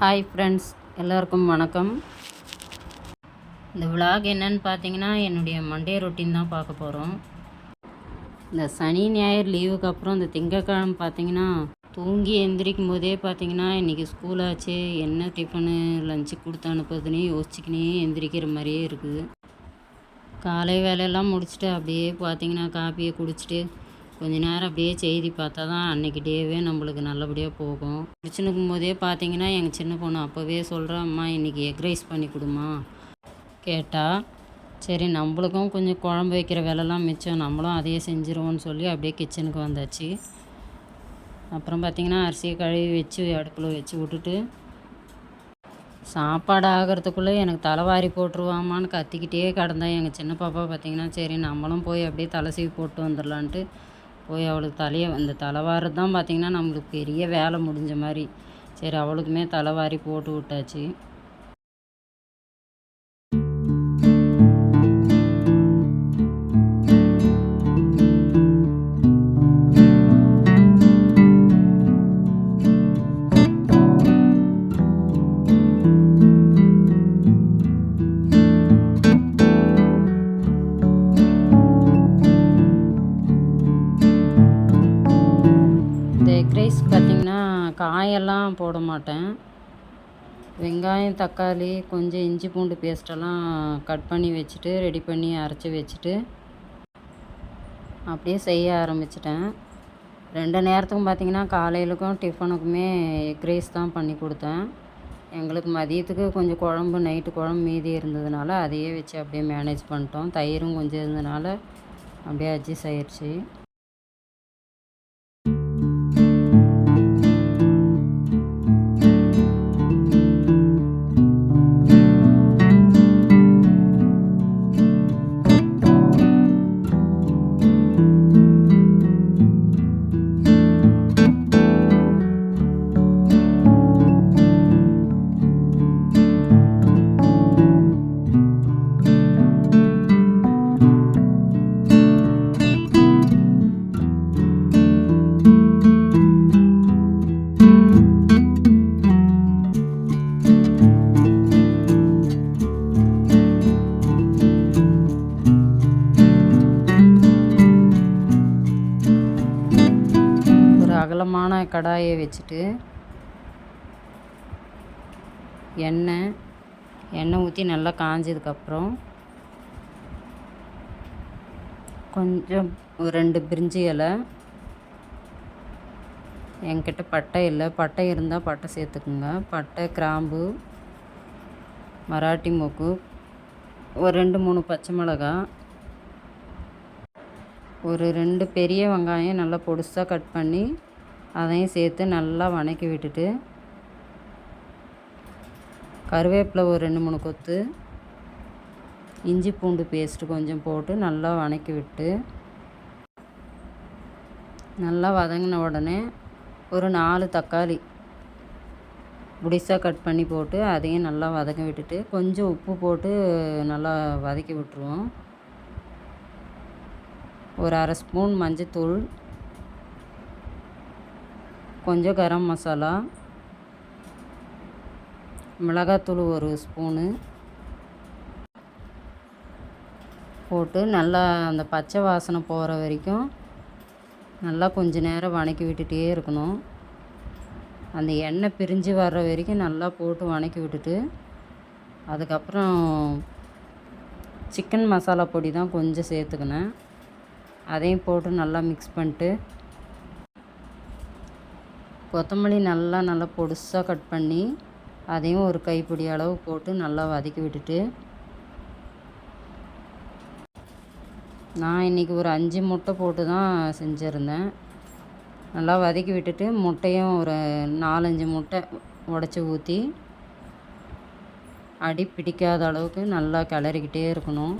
Hi friends, எல்லோருக்கும் வணக்கம். இந்த விலாக் என்னன்னு பார்த்தீங்கன்னா, என்னுடைய மண்டே ரொட்டீன் தான் பார்க்க போகிறோம். இந்த சனி ஞாயிறு லீவுக்கு அப்புறம் இந்த திங்கட்கிழமை பார்த்தீங்கன்னா, தூங்கி எந்திரிக்கும் போதே பார்த்தீங்கன்னா, இன்றைக்கி ஸ்கூல் ஆச்சு, என்ன டிஃபனு லஞ்சு கொடுத்து அனுப்புறதுன்னே யோசிச்சுக்கினே எந்திரிக்கிற மாதிரியே இருக்குது. காலை வேலையெல்லாம் முடிச்சுட்டு அப்படியே பார்த்தீங்கன்னா காப்பியை குடிச்சிட்டு கொஞ்ச நேரம் அப்படியே செய்தி பார்த்தா தான் அன்றைக்கி டேவே நம்மளுக்கு நல்லபடியாக போகும். முடிச்சுன்னுக்கும் போதே பார்த்தீங்கன்னா எங்கள் சின்ன பொண்ணு அப்போவே சொல்கிறா, அம்மா இன்றைக்கி எக் ரைஸ் பண்ணி கொடுமா கேட்டால், சரி நம்மளுக்கும் கொஞ்சம் குழம்பு வைக்கிற வேலைலாம் மிச்சம், நம்மளும் அதையே செஞ்சுருவோன்னு சொல்லி அப்படியே கிச்சனுக்கு வந்தாச்சு. அப்புறம் பார்த்திங்கன்னா அரிசியை கழுவி வச்சு அடுப்பில் வச்சு விட்டுட்டு சாப்பாடு ஆகிறதுக்குள்ளே எனக்கு தலைவாரி போட்டுருவாமான்னு கத்திக்கிட்டே கிடந்தேன். எங்கள் சின்ன பாப்பா பார்த்திங்கன்னா சரி நம்மளும் போய் அப்படியே தலை சீவி போட்டு வந்துடலான்ட்டு போய் அவளுக்கு அந்த தலைவாரது தான் பார்த்திங்கன்னா நம்மளுக்கு பெரிய வேலை முடிஞ்ச மாதிரி. சரி அவளுக்குமே தலைவாரி போட்டு விட்டாச்சு. எக் ரைஸ் பார்த்திங்கன்னா காயெல்லாம் போட மாட்டேன். வெங்காயம், தக்காளி, கொஞ்சம் இஞ்சி பூண்டு பேஸ்ட்டெல்லாம் கட் பண்ணி வச்சுட்டு ரெடி பண்ணி அரைச்சி வச்சுட்டு அப்படியே செய்ய ஆரம்பிச்சிட்டேன். 2 நேரத்துக்கும் பார்த்திங்கன்னா காலையிலுக்கும் டிஃபனுக்குமே எக் ரைஸ் தான் பண்ணி கொடுத்தேன். எங்களுக்கு மதியத்துக்கு கொஞ்சம் குழம்பு, நைட்டு குழம்பு மீதி இருந்ததுனால அதையே வச்சு அப்படியே மேனேஜ் பண்ணிட்டோம். தயிரும் கொஞ்சம் இருந்ததுனால அப்படியே அட்ஜஸ்ட் ஆயிடுச்சு. அகலமான கடாயை வச்சுட்டு எண்ணெய் ஊற்றி நல்லா காஞ்சதுக்கப்புறம் கொஞ்சம் 2 பிரிஞ்சி இலை, என்கிட்ட பட்டை இல்லை, பட்டை இருந்தால் பட்டை சேர்த்துக்குங்க. பட்டை, கிராம்பு, மராட்டி மொக்கு, ஒரு 2-3 பச்சை மிளகாய், ஒரு 2 பெரிய வெங்காயம் நல்லா பொடிசாக கட் பண்ணி அதையும் சேர்த்து நல்லா வதக்கி விட்டுட்டு, கருவேப்பிலை ஒரு 2-3 கொத்து, இஞ்சி பூண்டு பேஸ்ட்டு கொஞ்சம் போட்டு நல்லா வதக்கி விட்டு, நல்லா வதங்கின உடனே ஒரு 4 தக்காளி பொடிசாக கட் பண்ணி போட்டு அதையும் நல்லா வதக்கி விட்டுட்டு, கொஞ்சம் உப்பு போட்டு நல்லா வதக்கி விட்டுருவோம். ஒரு 1/2 ஸ்பூன் மஞ்சத்தூள், கொஞ்சம் கரம் மசாலா, மிளகாத்தூள் 1 ஸ்பூனு போட்டு நல்லா அந்த பச்சை வாசனை போகிற வரைக்கும் நல்லா கொஞ்ச நேரம் வதக்கி விட்டுட்டே இருக்கணும். அந்த எண்ணெய் பிரிஞ்சு வர்ற வரைக்கும் நல்லா போட்டு வதக்கி விட்டுட்டு, அதுக்கப்புறம் சிக்கன் மசாலா பொடி தான் கொஞ்சம் சேர்த்துக்கினேன். அதையும் போட்டு நல்லா மிக்ஸ் பண்ணிட்டு, கொத்தமல்லி நல்லா பொடிசாக கட் பண்ணி அதையும் ஒரு கைப்பிடி அளவு போட்டு நல்லா வதக்கி விட்டுட்டு, நான் இன்றைக்கி ஒரு 5 முட்டை போட்டு தான் செஞ்சுருந்தேன். நல்லா வதக்கி விட்டுட்டு முட்டையும் ஒரு 4-5 முட்டை உடச்சி ஊற்றி அடி பிடிக்காத அளவுக்கு நல்லா கிளறிக்கிட்டே இருக்கணும்.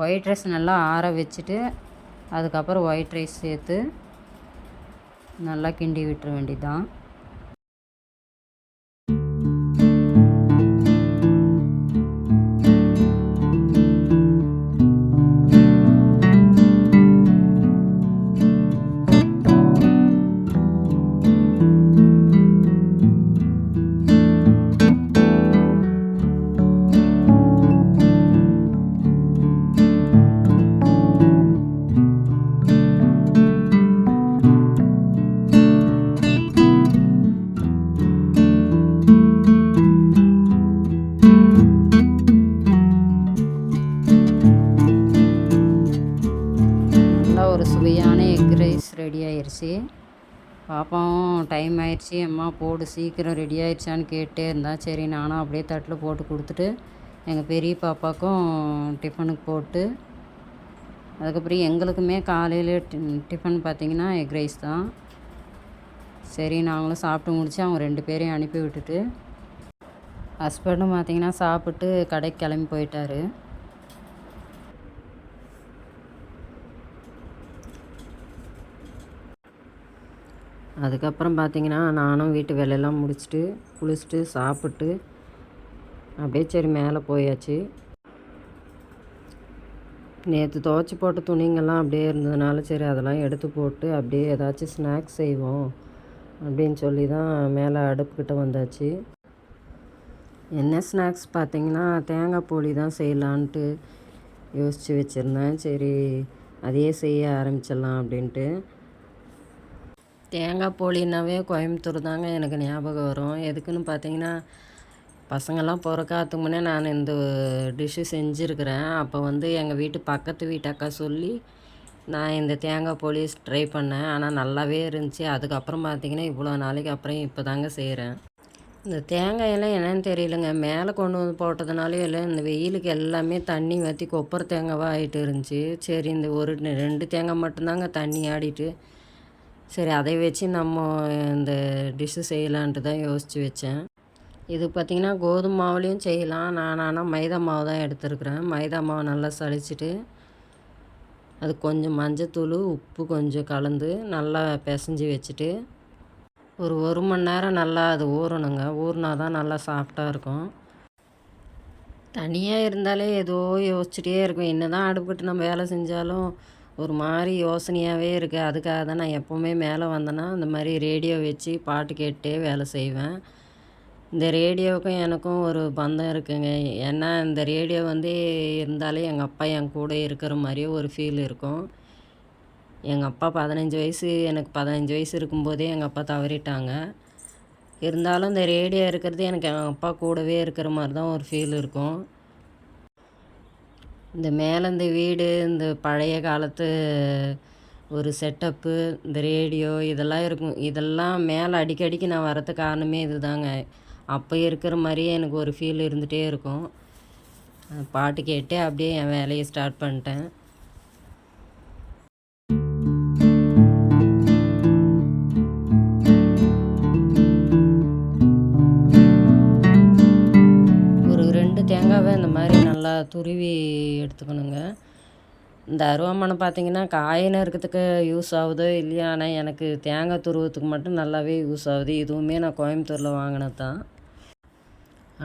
ஒயிட் ரைஸ் நல்லா ஆற வச்சுட்டு அதுக்கப்புறம் ஒயிட் ரைஸ் சேர்த்து நல்லா கிண்டி விட்டுற வேண்டியதுதான். ஒரு சுவையான எக் ரைஸ் ரெடி ஆயிடுச்சு. பாப்பாவும் டைம் ஆயிடுச்சு, அம்மா போடு சீக்கிரம் ரெடி ஆயிடுச்சான்னு கேட்டே இருந்தால், சரி நானும் அப்படியே தட்டில் போட்டு கொடுத்துட்டு எங்கள் பெரிய பாப்பாவுக்கும் டிஃபனுக்கு போட்டு, அதுக்கப்புறம் எங்களுக்குமே காலையில் டிஃபன் பார்த்திங்கன்னா எக் ரைஸ் தான். சரி நாங்களும் சாப்பிட்டு முடிச்சு அவங்க 2 பேரையும் அனுப்பி விட்டுட்டு, ஹஸ்பண்டும் பார்த்திங்கன்னா சாப்பிட்டு கடைக்கு கிளம்பி போயிட்டார். அதுக்கப்புறம் பார்த்திங்கன்னா நானும் வீட்டு வேலையெல்லாம் முடிச்சுட்டு குளிச்சுட்டு சாப்பிட்டு அப்படியே சரி மேலே போயாச்சு. நேற்று துவைச்சி போட்ட துணிங்கெல்லாம் அப்படியே இருந்ததுனால சரி அதெல்லாம் எடுத்து போட்டு அப்படியே ஏதாச்சும் ஸ்நாக்ஸ் செய்வோம் அப்படின்னு சொல்லி தான் மேலே அடுப்புக்கிட்ட வந்தாச்சு. என்ன ஸ்நாக்ஸ் பார்த்திங்கன்னா தேங்காய் போலி தான் செய்யலான்ட்டு யோசித்து வச்சுருந்தேன். சரி அதையே செய்ய ஆரம்பிச்சிடலாம் அப்படின்ட்டு. தேங்காய் போலினாவே கோயம்புத்தூர் தாங்க எனக்கு ஞாபகம் வரும். எதுக்குன்னு பார்த்தீங்கன்னா பசங்கள்லாம் பிறக்காதுக்கு முன்னே நான் இந்த டிஷ்ஷு செஞ்சுருக்கிறேன். அப்போ வந்து எங்கள் வீட்டு பக்கத்து வீட்டு அக்கா சொல்லி நான் இந்த தேங்காய் போலி ட்ரை பண்ணேன். ஆனால் நல்லாவே இருந்துச்சு. அதுக்கப்புறம் பார்த்திங்கன்னா இவ்வளோ நாளைக்கு அப்புறம் இப்போ தாங்க செய்கிறேன். இந்த தேங்காயெல்லாம் என்னென்னு தெரியலங்க, மேலே கொண்டு வந்து போட்டதுனாலே இல்லை இந்த வெயிலுக்கு எல்லாமே தண்ணி ஊற்றி கொப்பரை தேங்காவாக ஆகிட்டு இருந்துச்சு. சரி இந்த 2 தேங்காய் மட்டும்தாங்க தண்ணி ஆடிட்டு, சரி அதை வச்சு நம்ம இந்த டிஷ்ஷு செய்யலான்ட்டு தான் யோசித்து வச்சேன். இது பார்த்திங்கன்னா கோதுமை மாவுலேயும் செய்யலாம். நான் ஆனால் மைதா மாவு தான் எடுத்துருக்குறேன். மைதா மாவு நல்லா சளிச்சிட்டு அது கொஞ்சம் மஞ்சத்தூள் உப்பு கொஞ்சம் கலந்து நல்லா பிசைஞ்சி வச்சுட்டு ஒரு 1 மணி நேரம் நல்லா அது ஊறணுங்க. ஊறினா தான் நல்லா சாஃப்டாக இருக்கும். தனியாக இருந்தாலே ஏதோ யோசிச்சுட்டே இருக்கும். என்ன தான் அடுப்புக்கிட்டு நம்ம வேலை செஞ்சாலும் ஒரு மாதிரி யோசனையாகவே இருக்குது. அதுக்காக தான் நான் எப்போவுமே மேலே வந்தேன்னா இந்த மாதிரி ரேடியோ வச்சு பாட்டு கேட்டே வேலை செய்வேன். இந்த ரேடியோவுக்கும் எனக்கும் ஒரு பந்தம் இருக்குங்க. ஏன்னா இந்த ரேடியோ வந்து இருந்தாலே எங்கள் அப்பா என் கூட இருக்கிற மாதிரியே ஒரு ஃபீல் இருக்கும். எங்கள் அப்பா 15 வயசு எனக்கு 15 வயசு இருக்கும்போதே எங்கள் அப்பா தவறிட்டாங்க. இருந்தாலும் இந்த ரேடியோ இருக்கிறது எனக்கு எங்கள் அப்பா கூடவே இருக்கிற மாதிரி தான் ஒரு ஃபீல் இருக்கும். இந்த மேலே இந்த வீடு இந்த பழைய காலத்து ஒரு செட்டப்பு இந்த ரேடியோ இதெல்லாம் இருக்கும். இதெல்லாம் மேலே அடிக்கடிக்கு நான் வரதுக்கு காரணமே இது தாங்க. அப்போ இருக்கிற மாதிரியே எனக்கு ஒரு ஃபீல் இருந்துகிட்டே இருக்கும். பாட்டு கேட்டே அப்படியே என் வேலையை ஸ்டார்ட் பண்ணிட்டேன். ஒரு 2 தேங்காவை இந்த மாதிரி நல்லா துருவி எடுத்துக்கணுங்க. இந்த அருவாமனை பார்த்திங்கன்னா காயின்னு இருக்கிறதுக்கு யூஸ் ஆகுதோ இல்லையா, ஆனால் எனக்கு தேங்காய் துருவத்துக்கு மட்டும் நல்லாவே யூஸ் ஆகுது. இதுவுமே நான் கோயம்புத்தூரில் வாங்கினது தான்.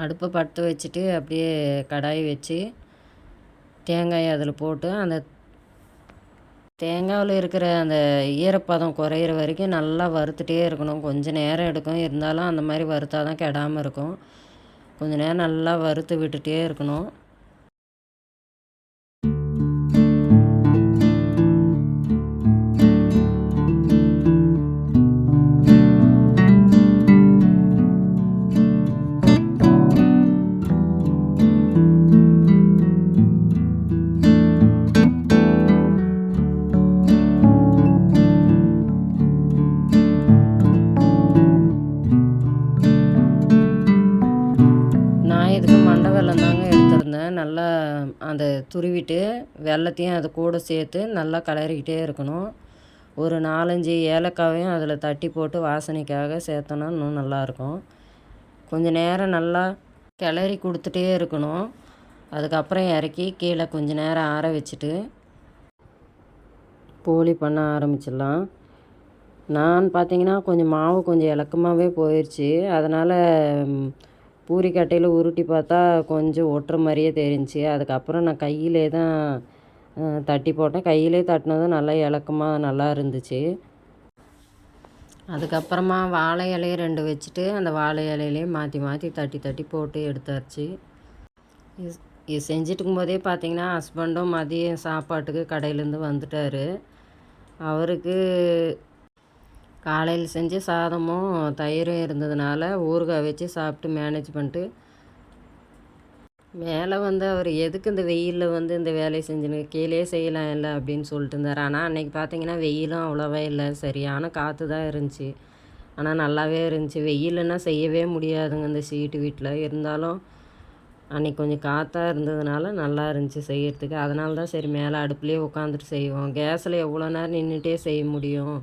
அடுப்பை பற்ற வச்சுட்டு அப்படியே கடாய் வச்சு தேங்காயை அதில் போட்டு அந்த தேங்காயில் இருக்கிற அந்த ஈரப்பதம் குறையிற வரைக்கும் நல்லா வறுத்துட்டே இருக்கணும். கொஞ்சம் நேரம் எடுக்கும், இருந்தாலும் அந்த மாதிரி வறுத்தா தான் கெடாமல் இருக்கும். கொஞ்சம் நேரம் நல்லா வறுத்து விட்டுட்டே இருக்கணும். நல்லா அந்த துருவிட்டு வெல்லத்தையும் அது கூட சேர்த்து நல்லா கிளறிக்கிட்டே இருக்கணும். ஒரு 4-5 ஏலக்காவையும் அதில் தட்டி போட்டு வாசனைக்காக சேர்த்தோன்னா இன்னும் நல்லாயிருக்கும். கொஞ்சம் நேரம் நல்லா கிளறி கொடுத்துட்டே இருக்கணும். அதுக்கப்புறம் இறக்கி கீழே கொஞ்ச நேரம் ஆற வச்சுட்டு போலி பண்ண ஆரம்பிச்சிடலாம். நான் பார்த்திங்கன்னா கொஞ்சம் மாவு கொஞ்சம் இலக்கமாகவே போயிடுச்சு. அதனால் பூரிக்கட்டையில் உருட்டி பார்த்தா கொஞ்சம் ஒட்டுற மாதிரியே தெரிஞ்சுச்சு. அதுக்கப்புறம் நான் கையிலே தான் தட்டி போட்டேன். கையிலே தட்டினதும் நல்லா இலக்கமாக நல்லா இருந்துச்சு. அதுக்கப்புறமா வாழை இலையை 2 வச்சுட்டு அந்த வாழை இலையிலே மாற்றி மாற்றி தட்டி தட்டி போட்டு எடுத்தாச்சு. இது செஞ்சுட்டு இருக்கும்போதே பார்த்திங்கன்னா ஹஸ்பண்டும் மதியம் சாப்பாட்டுக்கு கடையிலேருந்து வந்துட்டார். அவருக்கு காலையில் செஞ்ச சாதமும் தயிரும் இருந்ததுனால ஊறுகாய் வச்சு சாப்பிட்டு மேனேஜ் பண்ணிட்டு மேலே அவர் எதுக்கு இந்த வெயிலில் இந்த வேலையை செஞ்சுன்னு கீழே செய்யலாம் இல்லை அப்படின்னு சொல்லிட்டு இருந்தார். ஆனால் அன்றைக்கி பார்த்திங்கன்னா வெயிலும் அவ்வளோவா இல்லை, சரியான காற்று தான் இருந்துச்சு. ஆனால் நல்லாவே இருந்துச்சு. வெயிலுன்னா செய்யவே முடியாதுங்க இந்த ஷீட்டு வீட்டில். இருந்தாலும் அன்றைக்கி கொஞ்சம் காற்றா இருந்ததுனால நல்லா இருந்துச்சு செய்கிறதுக்கு. அதனால தான் சரி மேலே அடுப்புலேயே உட்காந்துட்டு செய்வோம். கேஸில் எவ்வளோ நேரம் நின்றுட்டே செய்ய முடியும்,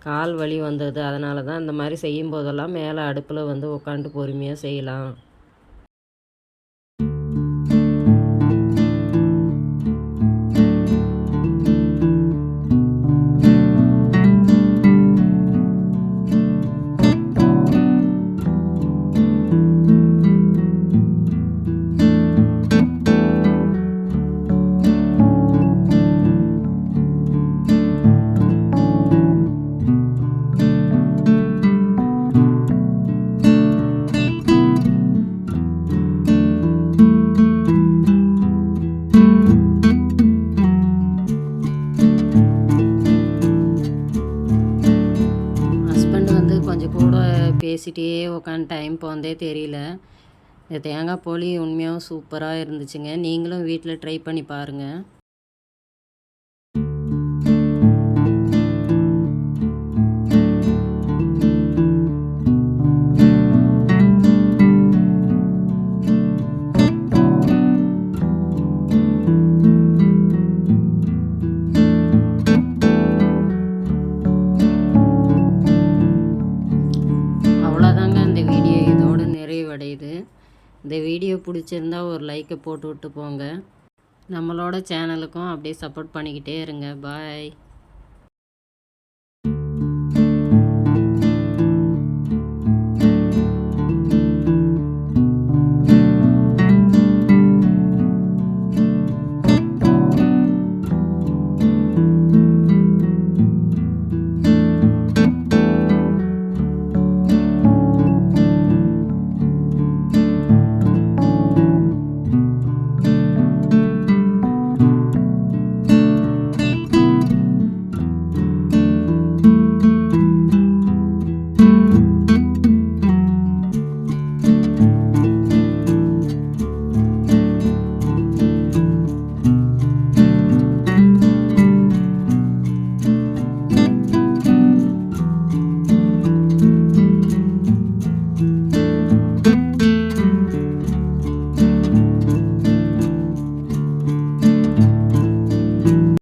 கால் வலி வந்தது. அதனால தான் இந்த மாதிரி செய்யும் போதெல்லாம் மேலே அடுப்பில் உட்காந்துட்டு பொறுமையாக செய்யலாம். கொஞ்சம் கூட பேசிகிட்டே உட்காந்து டைம் போனதே தெரியல. இந்த தேங்காய் போலி உண்மையாகவும் சூப்பராக இருந்துச்சுங்க. நீங்களும் வீட்டில் ட்ரை பண்ணி பாருங்கள். இந்த வீடியோ பிடிச்சிருந்தா ஒரு லைக்கை போட்டு விட்டு போங்க. நம்மளோட சேனலுக்கும் அப்படியே சப்போர்ட் பண்ணிக்கிட்டே இருங்க. பாய்.